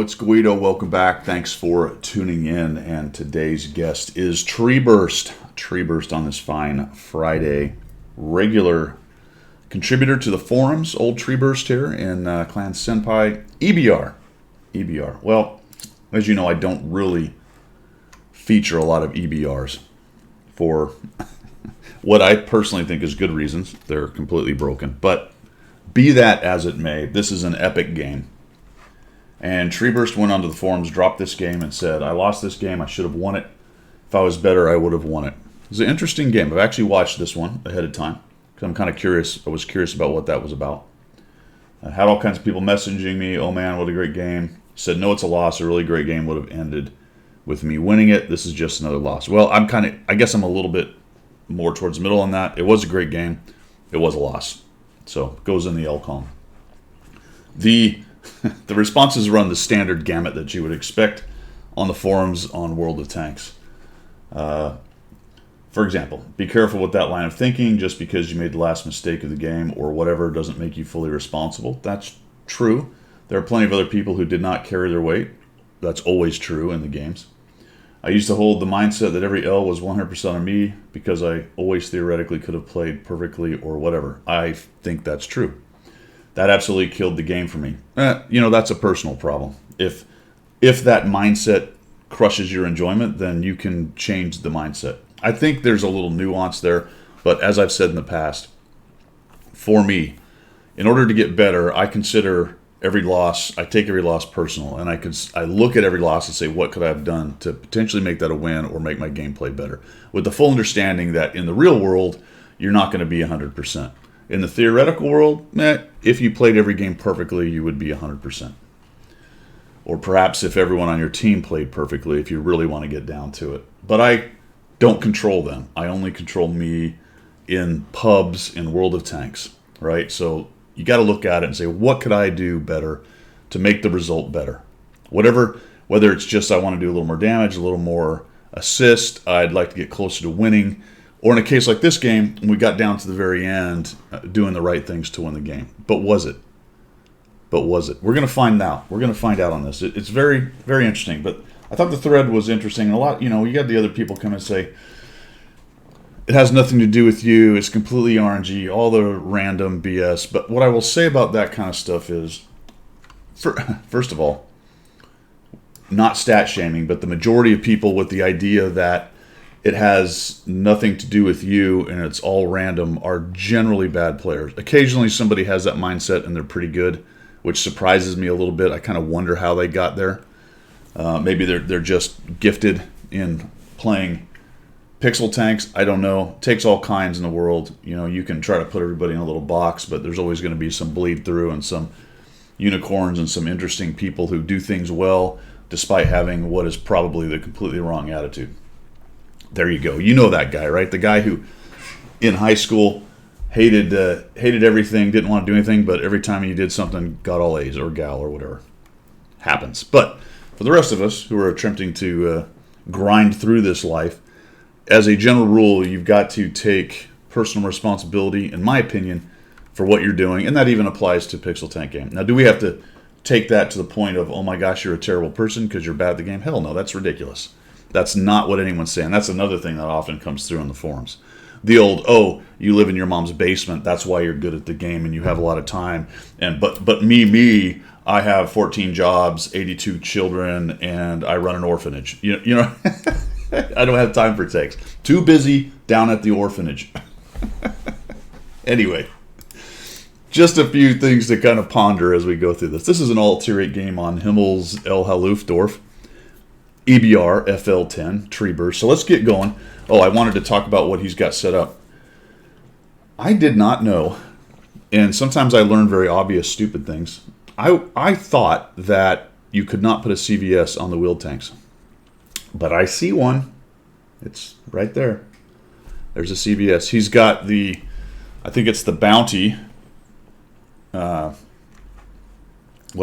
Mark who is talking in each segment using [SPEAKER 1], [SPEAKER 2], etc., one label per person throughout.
[SPEAKER 1] it's Guido. Welcome back. Thanks for tuning in. And today's guest is Treeburst. Treeburst on this fine Friday. Regular contributor to the forums. Old Treeburst here in Clan Senpai. EBR. EBR. Well, as you know, I don't really feature a lot of EBRs for what I personally think is good reasons. They're completely broken. But be that as it may, this is an epic game. And Treeburst went onto the forums, dropped this game, and said, I lost this game, I should have won it. If I was better, I would have won it. It's an interesting game. I've actually watched this one ahead of time, because I'm kind of curious. I was curious about what that was about. I had all kinds of people messaging me, oh man, what a great game. Said, no, it's a loss. A really great game would have ended with me winning it. This is just another loss. Well, I guess I'm a little bit more towards the middle on that. It was a great game. It was a loss. So, it goes in the L column. The responses run the standard gamut that you would expect on the forums on World of Tanks. For example, be careful with that line of thinking. Just because you made the last mistake of the game or whatever doesn't make you fully responsible. That's true. There are plenty of other people who did not carry their weight. That's always true in the games. I used to hold the mindset that every L was 100% on me because I always theoretically could have played perfectly or whatever. I think that's true. That absolutely killed the game for me. That's a personal problem. If that mindset crushes your enjoyment, then you can change the mindset. I think there's a little nuance there, but as I've said in the past, for me, in order to get better, I consider every loss, I take every loss personal, and I look at every loss and say, what could I have done to potentially make that a win or make my gameplay better? With the full understanding that in the real world, you're not going to be 100%. In the theoretical world, if you played every game perfectly, you would be 100%. Or perhaps if everyone on your team played perfectly, if you really want to get down to it. But I don't control them. I only control me in pubs in World of Tanks, right? So you got to look at it and say, what could I do better to make the result better? Whether it's just I want to do a little more damage, a little more assist, I'd like to get closer to winning. Or in a case like this game, we got down to the very end doing the right things to win the game. But was it? We're going to find out. We're going to find out on this. It's very, very interesting. But I thought the thread was interesting. And a lot, you got the other people come and say, it has nothing to do with you. It's completely RNG, all the random BS. But what I will say about that kind of stuff is, first of all, not stat shaming, but the majority of people with the idea that it has nothing to do with you and it's all random are generally bad players. Occasionally somebody has that mindset and they're pretty good, which surprises me a little bit. I kind of wonder how they got there. Maybe they're just gifted in playing pixel tanks. I don't know. It takes all kinds in the world. You can try to put everybody in a little box, but there's always going to be some bleed through and some unicorns and some interesting people who do things well despite having what is probably the completely wrong attitude. There you go. You know that guy, right? The guy who in high school hated everything, didn't want to do anything, but every time he did something, got all A's, or gal or whatever. Happens. But for the rest of us who are attempting to grind through this life, as a general rule, you've got to take personal responsibility, in my opinion, for what you're doing, and that even applies to Pixel Tank game. Now, do we have to take that to the point of, oh my gosh, you're a terrible person because you're bad at the game? Hell no, that's ridiculous. That's not what anyone's saying. That's another thing that often comes through in the forums. The old, oh, you live in your mom's basement, that's why you're good at the game and you have a lot of time. And but me, I have 14 jobs, 82 children, and I run an orphanage. You know, I don't have time for takes. Too busy down at the orphanage. Anyway, just a few things to kind of ponder as we go through this. This is an all-tier 8 game on Himmel's El Halufdorf. EBR FL10 Treeburst. So let's get going. Oh, I wanted to talk about what he's got set up. I did not know, and sometimes I learn very obvious, stupid things. I thought that you could not put a CVS on the wheel tanks, but I see one. It's right there. There's a CVS. He's got I think it's the Bounty. What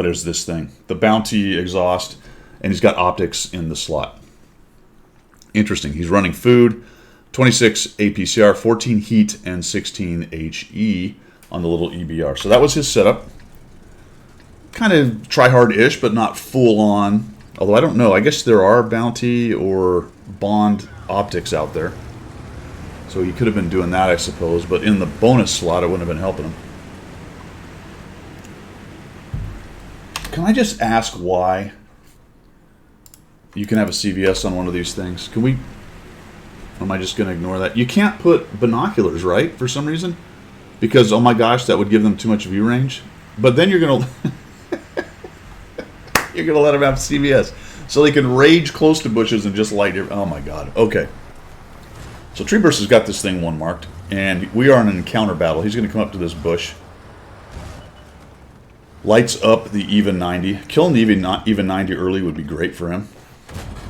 [SPEAKER 1] is this thing? The Bounty exhaust. And he's got optics in the slot. Interesting. He's running food, 26 APCR, 14 heat, and 16 HE on the little EBR. So that was his setup. kind of try-hard-ish, but not full-on. Although I don't know. I guess there are bounty or bond optics out there. So he could have been doing that, I suppose. But in the bonus slot, it wouldn't have been helping him. Can I just ask why you can have a CVS on one of these things? Can we... Or am I just going to ignore that? You can't put binoculars, right? For some reason? Because, oh my gosh, that would give them too much view range. But then you're going to... you're going to let them have CVS. So they can rage close to bushes and just light your... Oh my god. Okay. So Tree Burst has got this thing one marked. And we are in an encounter battle. He's going to come up to this bush. Lights up the even 90. Killing the even 90 early would be great for him.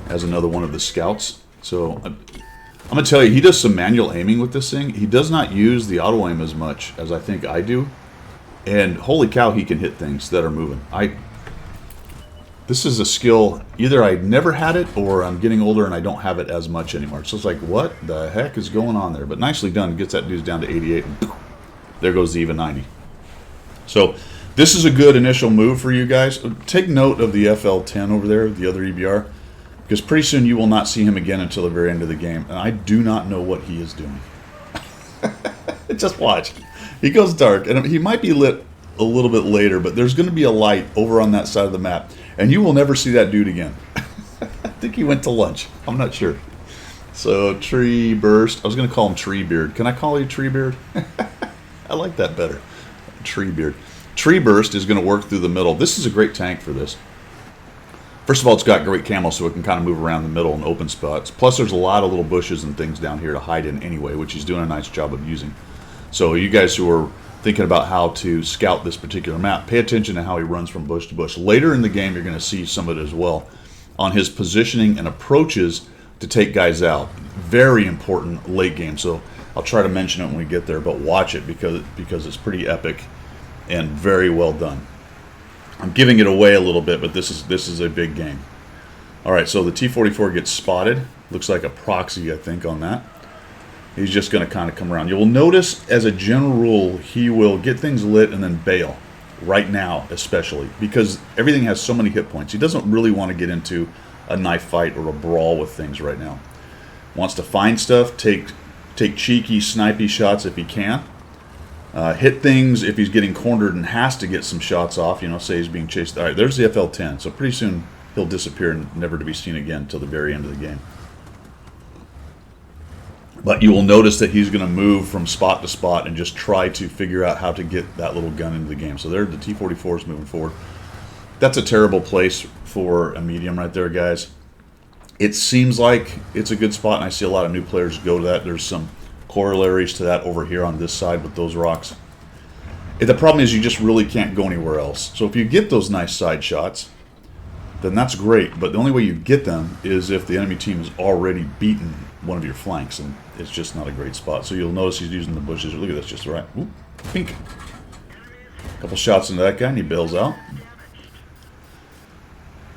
[SPEAKER 1] As another one of the scouts. So I'm going to tell you, he does some manual aiming with this thing. He does not use the auto aim as much as I think I do. And holy cow, he can hit things that are moving. This is a skill, either I never had it or I'm getting older and I don't have it as much anymore. So it's like, what the heck is going on there? But nicely done. Gets that dude down to 88 and poof, there goes the even 90. So this is a good initial move for you guys. Take note of the FL10 over there, the other EBR, because pretty soon you will not see him again until the very end of the game. And I do not know what he is doing. Just watch. He goes dark, and he might be lit a little bit later, but there's going to be a light over on that side of the map, and you will never see that dude again. I think he went to lunch. I'm not sure. So, Tree Burst. I was going to call him Tree Beard. Can I call you Tree Beard? I like that better. Tree Beard. Tree Burst is going to work through the middle. This is a great tank for this. First of all, it's got great camo, so it can kind of move around the middle in open spots. Plus, there's a lot of little bushes and things down here to hide in anyway, which he's doing a nice job of using. So you guys who are thinking about how to scout this particular map, pay attention to how he runs from bush to bush. Later in the game, you're going to see some of it as well on his positioning and approaches to take guys out. Very important late game. So I'll try to mention it when we get there, but watch it because it's pretty epic and very well done. I'm giving it away a little bit, but this is a big game. All right, so the T-44 gets spotted. Looks like a proxy, I think, on that. He's just going to kind of come around. You will notice, as a general rule, he will get things lit and then bail. Right now, especially. Because everything has so many hit points. He doesn't really want to get into a knife fight or a brawl with things right now. Wants to find stuff, take cheeky, snipey shots if he can. Hit things if he's getting cornered and has to get some shots off. You know, say he's being chased. All right, there's the FL-10. So pretty soon he'll disappear and never to be seen again until the very end of the game. But you will notice that he's going to move from spot to spot and just try to figure out how to get that little gun into the game. So there, the T-44 is moving forward. That's a terrible place for a medium right there, guys. It seems like it's a good spot, and I see a lot of new players go to that. There's some corollaries to that over here on this side with those rocks. The problem is you just really can't go anywhere else. So if you get those nice side shots, then that's great. But the only way you get them is if the enemy team has already beaten one of your flanks, and it's just not a great spot. So you'll notice he's using the bushes. Look at this, just right. Ooh, pink. A couple shots into that guy, and he bails out.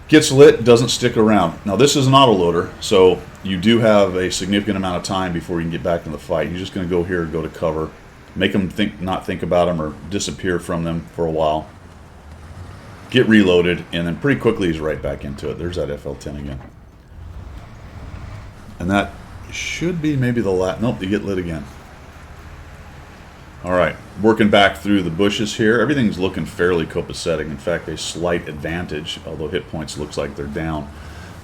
[SPEAKER 1] Gets lit, doesn't stick around. Now this is an autoloader, so you do have a significant amount of time before you can get back in the fight. You're just going to go here, go to cover, make them not think about them or disappear from them for a while. Get reloaded, and then pretty quickly he's right back into it. There's that FL-10 again. And that should be maybe the last. Nope, they get lit again. All right, working back through the bushes here. Everything's looking fairly copacetic. In fact, a slight advantage, although hit points looks like they're down.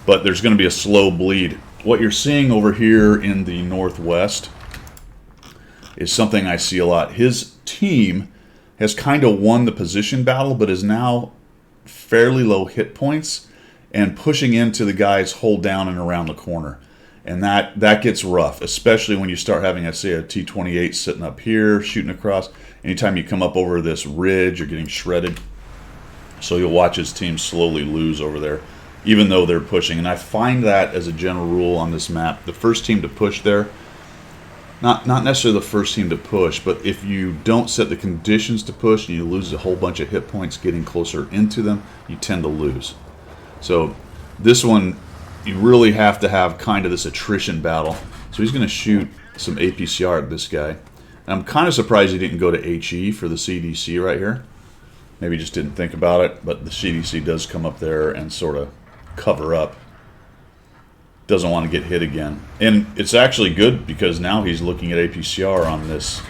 [SPEAKER 1] But there's going to be a slow bleed. What you're seeing over here in the northwest is something I see a lot. His team has kind of won the position battle, but is now fairly low hit points and pushing into the guys hold down and around the corner. And that gets rough, especially when you start having, let's say, a T-28 sitting up here, shooting across. Anytime you come up over this ridge, you're getting shredded. So you'll watch his team slowly lose over there, even though they're pushing. And I find that, as a general rule on this map, the first team to push there, not necessarily the first team to push, but if you don't set the conditions to push and you lose a whole bunch of hit points getting closer into them, you tend to lose. So this one, you really have to have kind of this attrition battle. So he's going to shoot some APCR at this guy. And I'm kind of surprised he didn't go to HE for the CDC right here. Maybe just didn't think about it, but the CDC does come up there and sort of cover up. Doesn't want to get hit again. And it's actually good because now he's looking at APCR on this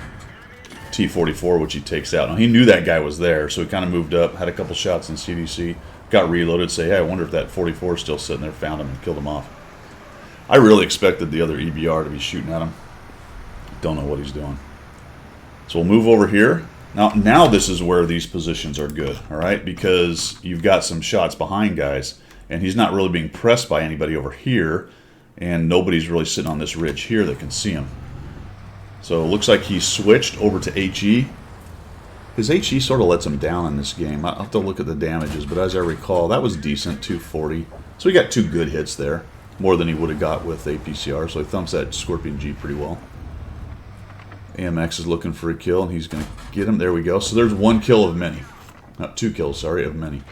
[SPEAKER 1] T-44, which he takes out. Now, he knew that guy was there, so he kind of moved up, had a couple shots in CDC, got reloaded, say, hey, I wonder if that 44 is still sitting there, found him and killed him off. I really expected the other EBR to be shooting at him. Don't know what he's doing. So we'll move over here. Now this is where these positions are good, all right? Because you've got some shots behind guys, and he's not really being pressed by anybody over here, and nobody's really sitting on this ridge here that can see him. So it looks like he switched over to HE. His HE sort of lets him down in this game. I'll have to look at the damages, but as I recall, that was decent, 240. So he got 2 good hits there, more than he would have got with APCR, so he thumps that Scorpion G pretty well. AMX is looking for a kill, and he's going to get him. There we go. So there's 1 kill of many. Not 2 kills, sorry, of many.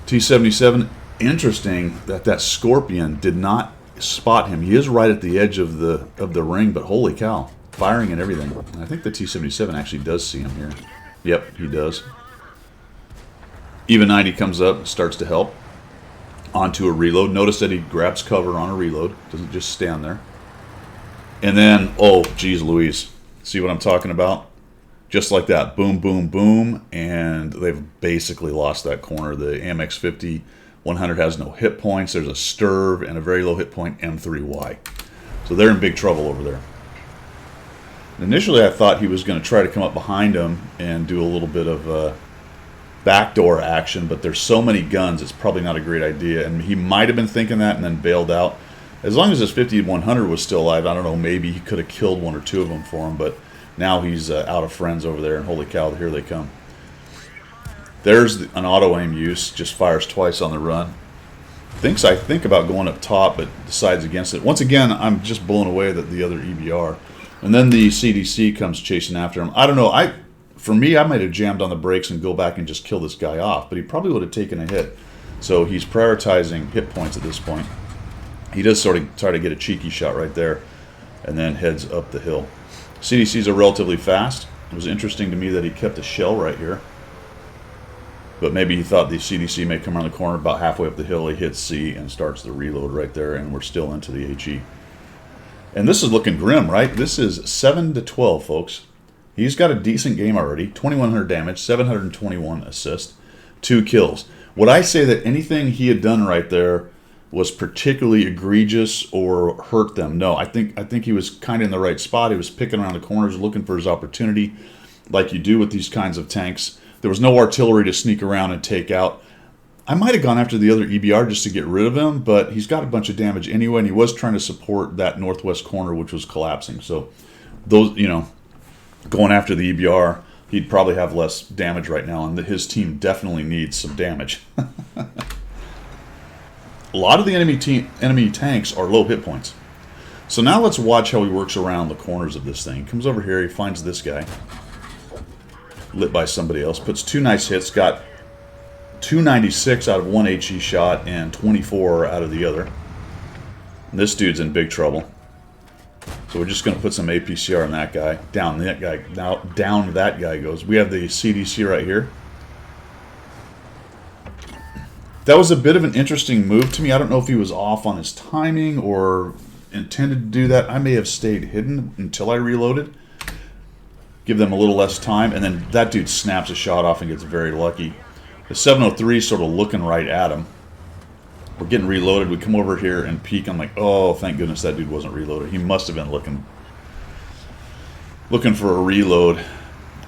[SPEAKER 1] T-77, interesting that Scorpion did not spot him. He is right at the edge of the ring, but holy cow, firing and everything. I think the T-77 actually does see him here. Yep, he does. Even 90 comes up, starts to help. Onto a reload. Notice that he grabs cover on a reload. Doesn't just stand there. And then, oh, geez Louise. See what I'm talking about? Just like that. Boom, boom, boom. And they've basically lost that corner. The AMX 50-100 has no hit points. There's a Sturv and a very low hit point, M3Y. So they're in big trouble over there. Initially, I thought he was going to try to come up behind him and do a little bit of backdoor action, but there's so many guns, it's probably not a great idea. And he might have been thinking that and then bailed out. As long as his 50-100 was still alive, I don't know, maybe he could have killed 1 or 2 of them for him, but now he's out of friends over there, and holy cow, here they come. There's an auto-aim use, just fires twice on the run. I think about going up top, but decides against it. Once again, I'm just blown away that the other EBR. And then the CDC comes chasing after him. I don't know, for me, I might have jammed on the brakes and go back and just kill this guy off, but he probably would have taken a hit. So he's prioritizing hit points at this point. He does sort of try to get a cheeky shot right there and then heads up the hill. CDCs are relatively fast. It was interesting to me that he kept a shell right here. But maybe he thought the CDC may come around the corner. About halfway up the hill, he hits C and starts the reload right there, and we're still into the HE. And this is looking grim, right? This is 7-12, folks. He's got a decent game already. 2,100 damage, 721 assists, 2 kills. Would I say that anything he had done right there was particularly egregious or hurt them? No, I think he was kind of in the right spot. He was picking around the corners, looking for his opportunity, like you do with these kinds of tanks. There was no artillery to sneak around and take out. I might have gone after the other EBR just to get rid of him, but he's got a bunch of damage anyway, and he was trying to support that northwest corner, which was collapsing. So those, going after the EBR, he'd probably have less damage right now, and his team definitely needs some damage. A lot of the enemy tanks are low hit points. So now let's watch how he works around the corners of this thing. He comes over here, he finds this guy, lit by somebody else, puts 2 nice hits, got 296 out of 1 HE shot and 24 out of the other. And this dude's in big trouble. So we're just going to put some APCR on that guy. Down that guy. Now down that guy goes. We have the CDC right here. That was a bit of an interesting move to me. I don't know if he was off on his timing or intended to do that. I may have stayed hidden until I reloaded. Give them a little less time, and then that dude snaps a shot off and gets very lucky. The 703 is sort of looking right at him. We're getting reloaded. We come over here and peek. I'm like, oh, thank goodness that dude wasn't reloaded. He must have been looking for a reload.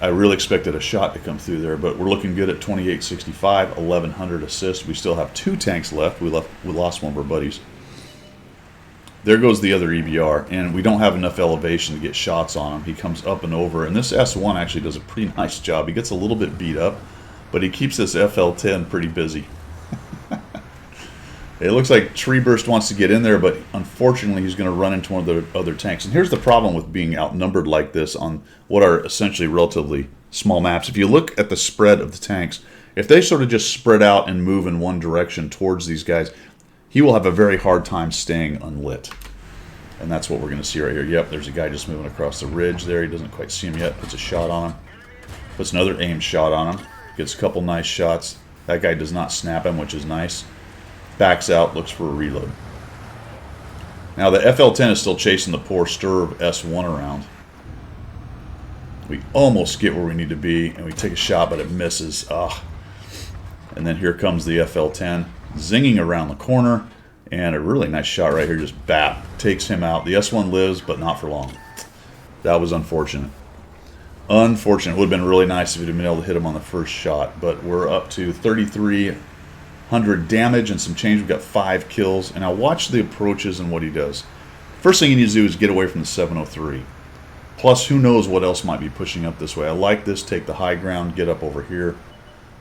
[SPEAKER 1] I really expected a shot to come through there, but we're looking good at 2865, 1100 assists. We still have 2 tanks left. We lost one of our buddies. There goes the other EBR, and we don't have enough elevation to get shots on him. He comes up and over, and this S1 actually does a pretty nice job. He gets a little bit beat up, but he keeps this FL-10 pretty busy. It looks like Tree Burst wants to get in there, but unfortunately he's going to run into one of the other tanks. And here's the problem with being outnumbered like this on what are essentially relatively small maps. If you look at the spread of the tanks, if they sort of just spread out and move in one direction towards these guys, he will have a very hard time staying unlit. And that's what we're going to see right here. Yep, there's a guy just moving across the ridge there. He doesn't quite see him yet. Puts a shot on him. Puts another aim shot on him. Gets a couple nice shots. That guy does not snap him, which is nice. Backs out, looks for a reload. Now the FL-10 is still chasing the poor Sturb S1 around. We almost get where we need to be, and we take a shot, but it misses. Ah. And then here comes the FL-10, zinging around the corner, and a really nice shot right here, just bap, takes him out. The S1 lives, but not for long. That was unfortunate. Unfortunate. It would have been really nice if we'd have been able to hit him on the first shot, but we're up to 3,300 damage and some change. We've got 5 kills, and now watch the approaches and what he does. First thing he needs to do is get away from the 703. Plus, who knows what else might be pushing up this way. I like this. Take the high ground, get up over here,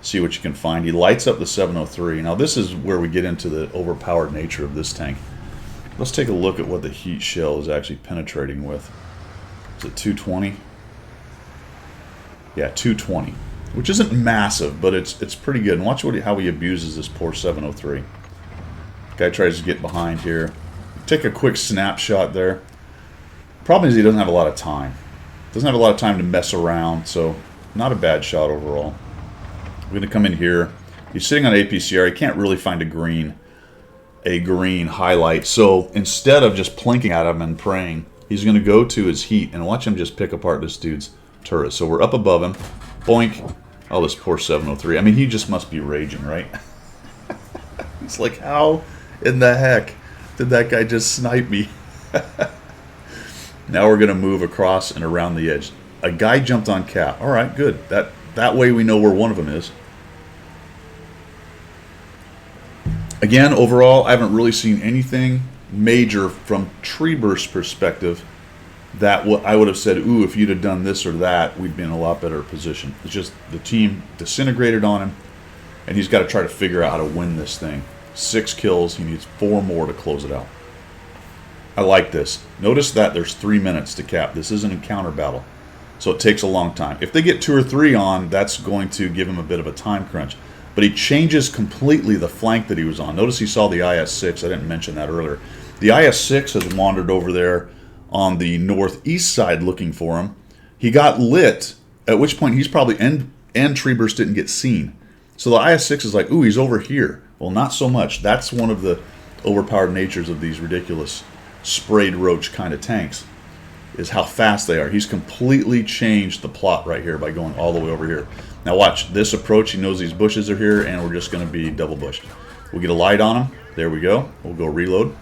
[SPEAKER 1] see what you can find. He lights up the 703. Now, this is where we get into the overpowered nature of this tank. Let's take a look at what the heat shell is actually penetrating with. Is it 220? Yeah, 220, which isn't massive, but it's pretty good. And watch how he abuses this poor 703. Guy tries to get behind here. Take a quick snapshot there. Problem is he doesn't have a lot of time. Doesn't have a lot of time to mess around, so not a bad shot overall. We're going to come in here. He's sitting on APCR. He can't really find a green highlight. So instead of just plinking at him and praying, he's going to go to his heat and watch him just pick apart this dude's turret. So we're up above him. Boink. Oh, this poor 703. I mean, he just must be raging, right? It's like, how in the heck did that guy just snipe me? Now we're going to move across and around the edge. A guy jumped on cap. All right, good. That way we know where one of them is. Again, overall, I haven't really seen anything major from tree burst perspective that I would have said, ooh, if you'd have done this or that, we'd be in a lot better position. It's just the team disintegrated on him, and he's got to try to figure out how to win this thing. 6 kills. He needs 4 more to close it out. I like this. Notice that there's 3 minutes to cap. This isn't a counter battle, so it takes a long time. If they get 2 or 3 on, that's going to give him a bit of a time crunch. But he changes completely the flank that he was on. Notice he saw the IS-6. I didn't mention that earlier. The IS-6 has wandered over there on the northeast side looking for him. He got lit, at which point he's probably, and tree burst didn't get seen. So the IS-6 is like, ooh, he's over here. Well, not so much. That's one of the overpowered natures of these ridiculous sprayed roach kind of tanks, is how fast they are. He's completely changed the plot right here by going all the way over here. Now watch this approach. He knows these bushes are here, and we're just going to be double bushed. We'll get a light on him. There we go. We'll go reload.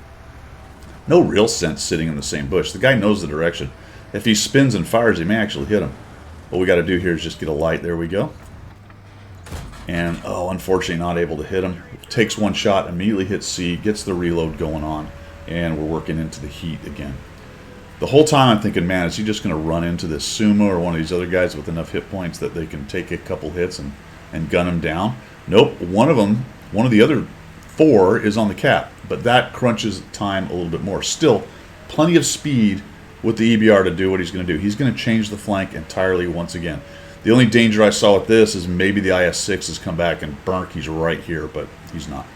[SPEAKER 1] No real sense sitting in the same bush. The guy knows the direction. If he spins and fires, he may actually hit him. What we got to do here is just get a light. There we go. And, oh, unfortunately not able to hit him. Takes one shot, immediately hits C, gets the reload going on, and we're working into the heat again. The whole time I'm thinking, man, is he just going to run into this Suma or one of these other guys with enough hit points that they can take a couple hits and gun him down? Nope. One of the other 4 is on the cap, but that crunches time a little bit more. Still, plenty of speed with the EBR to do what he's going to do. He's going to change the flank entirely once again. The only danger I saw with this is maybe the IS-6 has come back and burnt. He's right here, but he's not.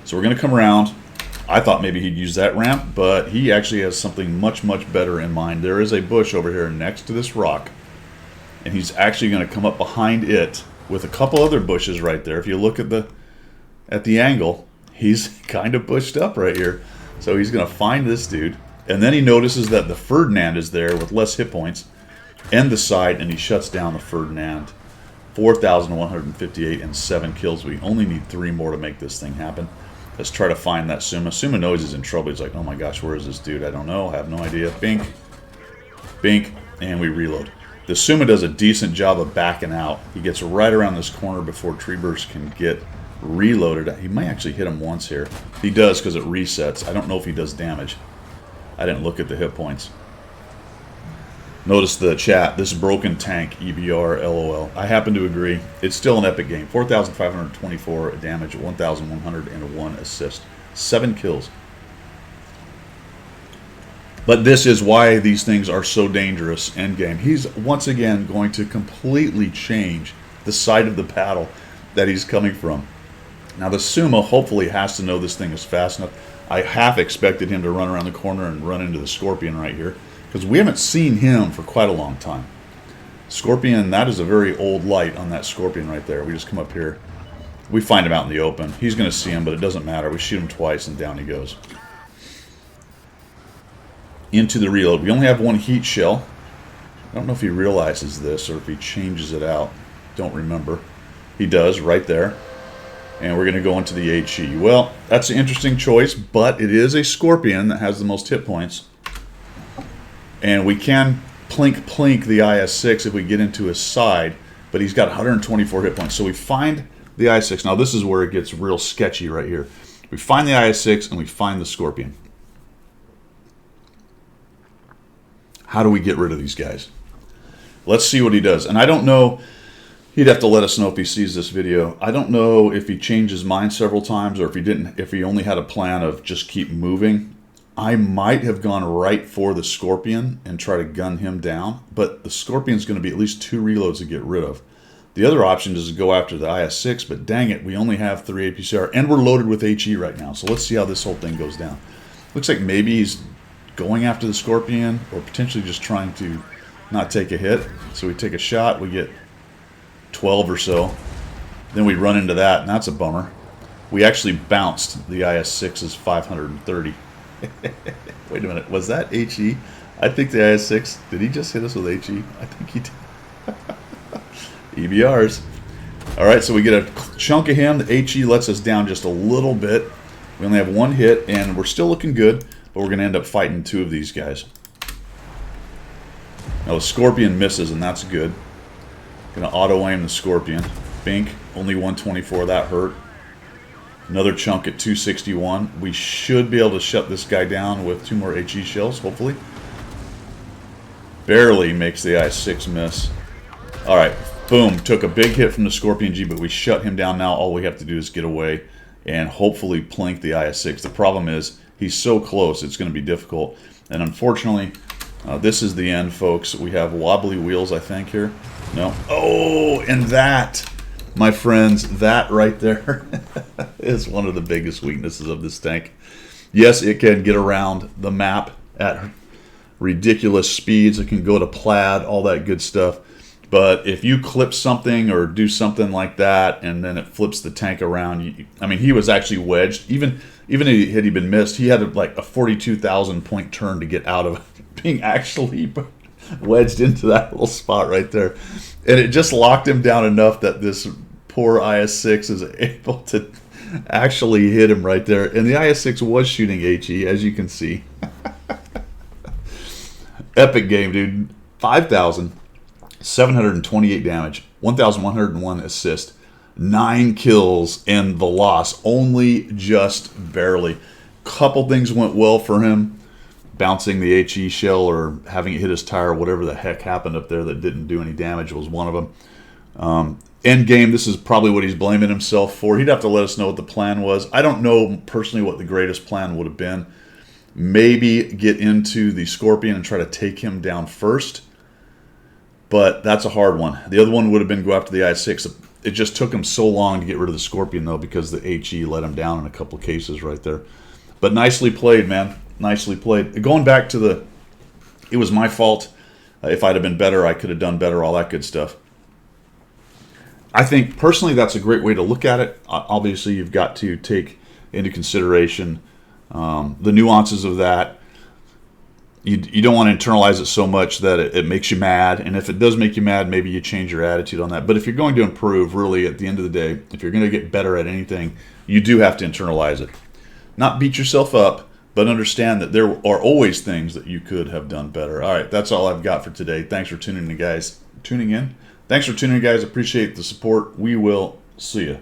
[SPEAKER 1] So we're going to come around. I thought maybe he'd use that ramp, but he actually has something much, much better in mind. There is a bush over here next to this rock, and he's actually going to come up behind it with a couple other bushes right there. If you look at the angle, he's kind of bushed up right here. So he's going to find this dude, and then he notices that the Ferdinand is there with less hit points, and the side, and he shuts down the Ferdinand. 4,158 and 7 kills. We only need 3 more to make this thing happen. Let's try to find that Suma. Suma knows he's in trouble. He's like, oh my gosh, where is this dude? I don't know. I have no idea. Bink. Bink. And we reload. The Suma does a decent job of backing out. He gets right around this corner before Tree Burst can get reloaded. He might actually hit him once here. He does because it resets. I don't know if he does damage. I didn't look at the hit points. Notice the chat. This broken tank, EBR, LOL. I happen to agree. It's still an epic game. 4,524 damage, 1,101 assist. 7 kills. But this is why these things are so dangerous endgame. He's once again going to completely change the side of the battle that he's coming from. Now the Suma hopefully has to know this thing is fast enough. I half expected him to run around the corner and run into the Scorpion right here, because we haven't seen him for quite a long time. Scorpion, that is a very old light on that Scorpion right there. We just come up here. We find him out in the open. He's going to see him, but it doesn't matter. We shoot him twice, and down he goes. Into the reload. We only have one heat shell. I don't know if he realizes this or if he changes it out. Don't remember. He does, right there. And we're going to go into the HE. Well, that's an interesting choice, but it is a Scorpion that has the most hit points. And we can plink the IS-6 if we get into his side, but he's got 124 hit points. So we find the IS-6. Now this is where it gets real sketchy right here. We find the IS-6 and we find the Scorpion. How do we get rid of these guys? Let's see what he does. And I don't know, he'd have to let us know if he sees this video. I don't know if he changed his mind several times or if he only had a plan of just keep moving. I might have gone right for the Scorpion and try to gun him down, but the Scorpion's going to be at least 2 reloads to get rid of. The other option is to go after the IS-6, but dang it, we only have 3 APCR, and we're loaded with HE right now. So let's see how this whole thing goes down. Looks like maybe he's going after the Scorpion, or potentially just trying to not take a hit. So we take a shot, we get 12 or so. Then we run into that, and that's a bummer. We actually bounced the IS-6's 530. Wait a minute, was that HE? I think the IS-6, did he just hit us with HE? I think he did. EBRs. Alright, so we get a chunk of him. The HE lets us down just a little bit. We only have 1 hit, and we're still looking good, but we're going to end up fighting 2 of these guys. Now the Scorpion misses, and that's good. Going to auto-aim the Scorpion. Bink, only 124, that hurt. Another chunk at 261. We should be able to shut this guy down with 2 more HE shells, hopefully. Barely makes the IS-6 miss. Alright, boom. Took a big hit from the Scorpion G, but we shut him down now. All we have to do is get away and hopefully plink the IS-6. The problem is he's so close, it's going to be difficult. And unfortunately, this is the end, folks. We have wobbly wheels, I think, here. No. Oh, and that, my friends, that right there is one of the biggest weaknesses of this tank. Yes, it can get around the map at ridiculous speeds. It can go to plaid, all that good stuff. But if you clip something or do something like that, and then it flips the tank around, I mean, he was actually wedged. Even had he been missed, he had like a 42,000 point turn to get out of being actually wedged into that little spot right there. And it just locked him down enough that this poor IS-6 is able to actually hit him right there. And the IS-6 was shooting HE, as you can see. Epic game, dude. 5,728 damage, 1,101 assist, 9 kills, and the loss only just barely. Couple things went well for him. Bouncing the HE shell or having it hit his tire, whatever the heck happened up there that didn't do any damage was one of them. End game, this is probably what he's blaming himself for. He'd have to let us know what the plan was. I don't know personally what the greatest plan would have been. Maybe get into the Scorpion and try to take him down first. But that's a hard one. The other one would have been go after the IS-6. It just took him so long to get rid of the Scorpion, though, because the HE let him down in a couple cases right there. But nicely played, man. Nicely played. Going back to the, it was my fault. If I'd have been better, I could have done better, all that good stuff. I think, personally, that's a great way to look at it. Obviously, you've got to take into consideration the nuances of that. You don't want to internalize it so much that it makes you mad. And if it does make you mad, maybe you change your attitude on that. But if you're going to improve, really, at the end of the day, if you're going to get better at anything, you do have to internalize it. Not beat yourself up, but understand that there are always things that you could have done better. All right, that's all I've got for today. Thanks for tuning in, guys. Thanks for tuning in, guys. Appreciate the support. We will see you.